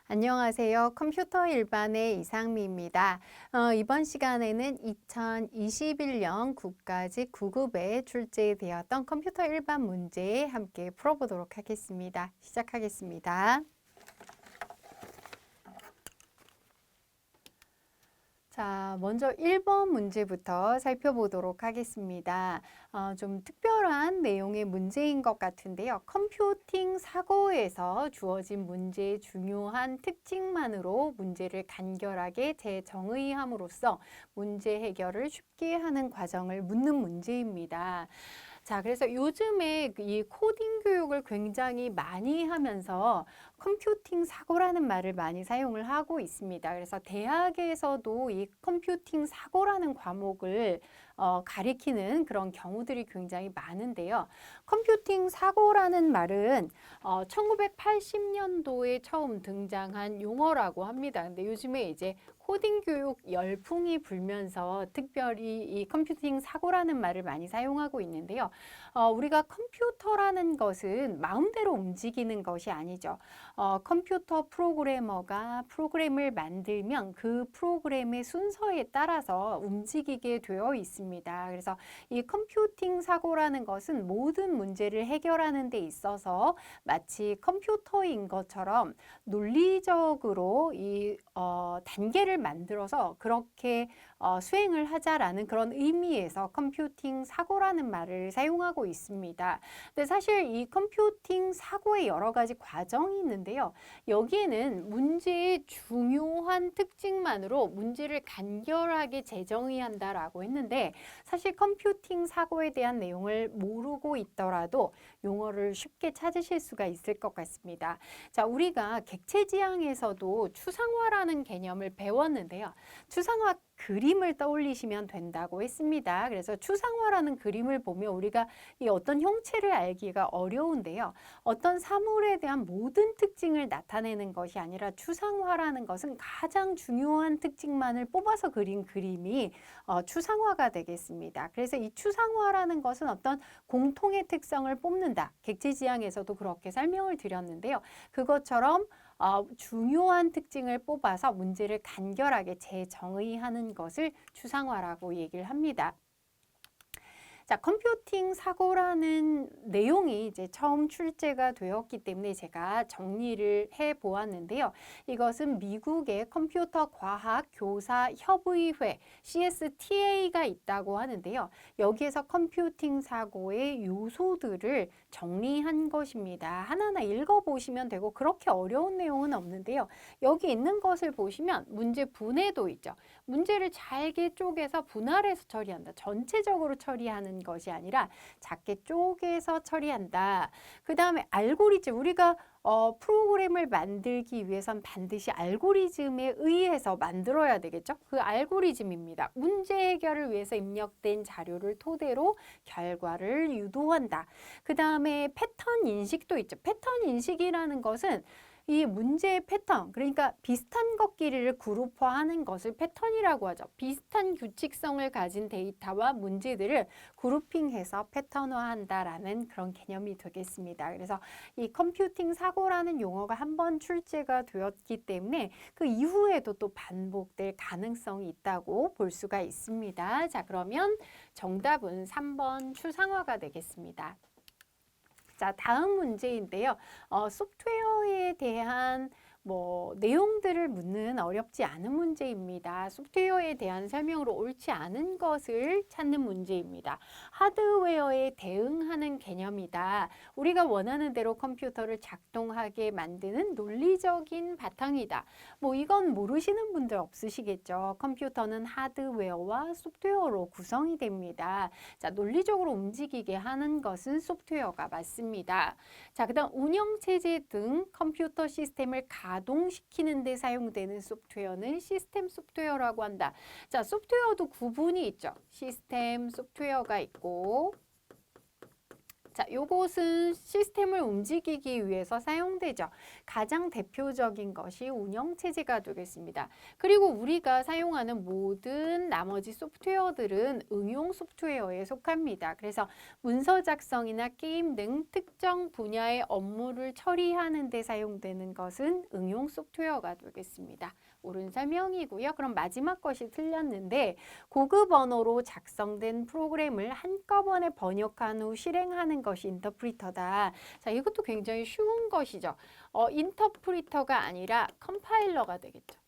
안녕하세요. 컴퓨터 일반의 이상미입니다. 이번 시간에는 2021년 국가직 9급에 출제되었던 컴퓨터 일반 문제 함께 풀어보도록 하겠습니다. 시작하겠습니다. 자, 먼저 1번 문제부터 살펴보도록 하겠습니다. 좀 특별한 내용의 문제인 것 같은데요. 컴퓨팅 사고에서 주어진 문제의 중요한 특징만으로 문제를 간결하게 재정의함으로써 문제 해결을 쉽게 하는 과정을 묻는 문제입니다. 자, 그래서 요즘에 이 코딩 교육을 굉장히 많이 하면서 컴퓨팅 사고라는 말을 많이 사용을 하고 있습니다. 그래서 대학에서도 이 컴퓨팅 사고라는 과목을 가리키는 그런 경우들이 굉장히 많은데요. 컴퓨팅 사고라는 말은 1980년도에 처음 등장한 용어라고 합니다. 근데 요즘에 이제 코딩 교육 열풍이 불면서 특별히 이 컴퓨팅 사고라는 말을 많이 사용하고 있는데요. 우리가 컴퓨터라는 것은 마음대로 움직이는 것이 아니죠. 컴퓨터 프로그래머가 프로그램을 만들면 그 프로그램의 순서에 따라서 움직이게 되어 있습니다. 그래서 이 컴퓨팅 사고라는 것은 모든 문제를 해결하는 데 있어서 마치 컴퓨터인 것처럼 논리적으로 이 단계를 만들어서 그렇게 수행을 하자라는 그런 의미에서 컴퓨팅 사고라는 말을 사용하고 있습니다. 근데 사실 이 컴퓨팅 사고에 여러 가지 과정이 있는데요. 여기에는 문제의 중요한 특징만으로 문제를 간결하게 재정의한다라고 했는데 사실 컴퓨팅 사고에 대한 내용을 모르고 있더라도 용어를 쉽게 찾으실 수가 있을 것 같습니다. 자, 우리가 객체지향에서도 추상화라는 개념을 배웠는데요. 추상화 그림을 떠올리시면 된다고 했습니다. 그래서 추상화라는 그림을 보면 우리가 이 어떤 형체를 알기가 어려운데요. 어떤 사물에 대한 모든 특징을 나타내는 것이 아니라 추상화라는 것은 가장 중요한 특징만을 뽑아서 그린 그림이 추상화가 되겠습니다. 그래서 이 추상화라는 것은 어떤 공통의 특성을 뽑는다. 객체지향에서도 그렇게 설명을 드렸는데요. 그것처럼 중요한 특징을 뽑아서 문제를 간결하게 재정의하는 것을 추상화라고 얘기를 합니다. 자, 컴퓨팅 사고라는 내용이 이제 처음 출제가 되었기 때문에 제가 정리를 해 보았는데요. 이것은 미국의 컴퓨터 과학 교사 협의회 CSTA가 있다고 하는데요. 여기에서 컴퓨팅 사고의 요소들을 정리한 것입니다. 하나하나 읽어보시면 되고 그렇게 어려운 내용은 없는데요. 여기 있는 것을 보시면 문제 분해도 있죠. 문제를 잘게 쪼개서 분할해서 처리한다. 전체적으로 처리하는 것이 아니라 작게 쪼개서 처리한다. 그 다음에 알고리즘, 우리가 프로그램을 만들기 위해선 반드시 알고리즘에 의해서 만들어야 되겠죠. 그 알고리즘입니다. 문제 해결을 위해서 입력된 자료를 토대로 결과를 유도한다. 그 다음에 패턴 인식도 있죠. 패턴 인식이라는 것은 이 문제의 패턴, 그러니까 비슷한 것끼리를 그룹화하는 것을 패턴이라고 하죠. 비슷한 규칙성을 가진 데이터와 문제들을 그룹핑해서 패턴화한다라는 그런 개념이 되겠습니다. 그래서 이 컴퓨팅 사고라는 용어가 한번 출제가 되었기 때문에 그 이후에도 또 반복될 가능성이 있다고 볼 수가 있습니다. 자, 그러면 정답은 3번 추상화가 되겠습니다. 자, 다음 문제인데요. 소프트웨어에 대한 내용들을 묻는 어렵지 않은 문제입니다. 소프트웨어에 대한 설명으로 옳지 않은 것을 찾는 문제입니다. 하드웨어에 대응하는 개념이다. 우리가 원하는 대로 컴퓨터를 작동하게 만드는 논리적인 바탕이다. 이건 모르시는 분들 없으시겠죠. 컴퓨터는 하드웨어와 소프트웨어로 구성이 됩니다. 자, 논리적으로 움직이게 하는 것은 소프트웨어가 맞습니다. 자, 그다음 운영체제 등 컴퓨터 시스템을 가동시키는 데 사용되는 소프트웨어는 시스템 소프트웨어라고 한다. 자, 소프트웨어도 구분이 있죠. 시스템 소프트웨어가 있고 자, 요것은 시스템을 움직이기 위해서 사용되죠. 가장 대표적인 것이 운영체제가 되겠습니다. 그리고 우리가 사용하는 모든 나머지 소프트웨어들은 응용 소프트웨어에 속합니다. 그래서 문서 작성이나 게임 등 특정 분야의 업무를 처리하는 데 사용되는 것은 응용 소프트웨어가 되겠습니다. 옳은 설명이고요. 그럼 마지막 것이 틀렸는데 고급 언어로 작성된 프로그램을 한꺼번에 번역한 후 실행하는 것이 인터프리터다. 자, 이것도 굉장히 쉬운 것이죠. 인터프리터가 아니라 컴파일러가 되겠죠.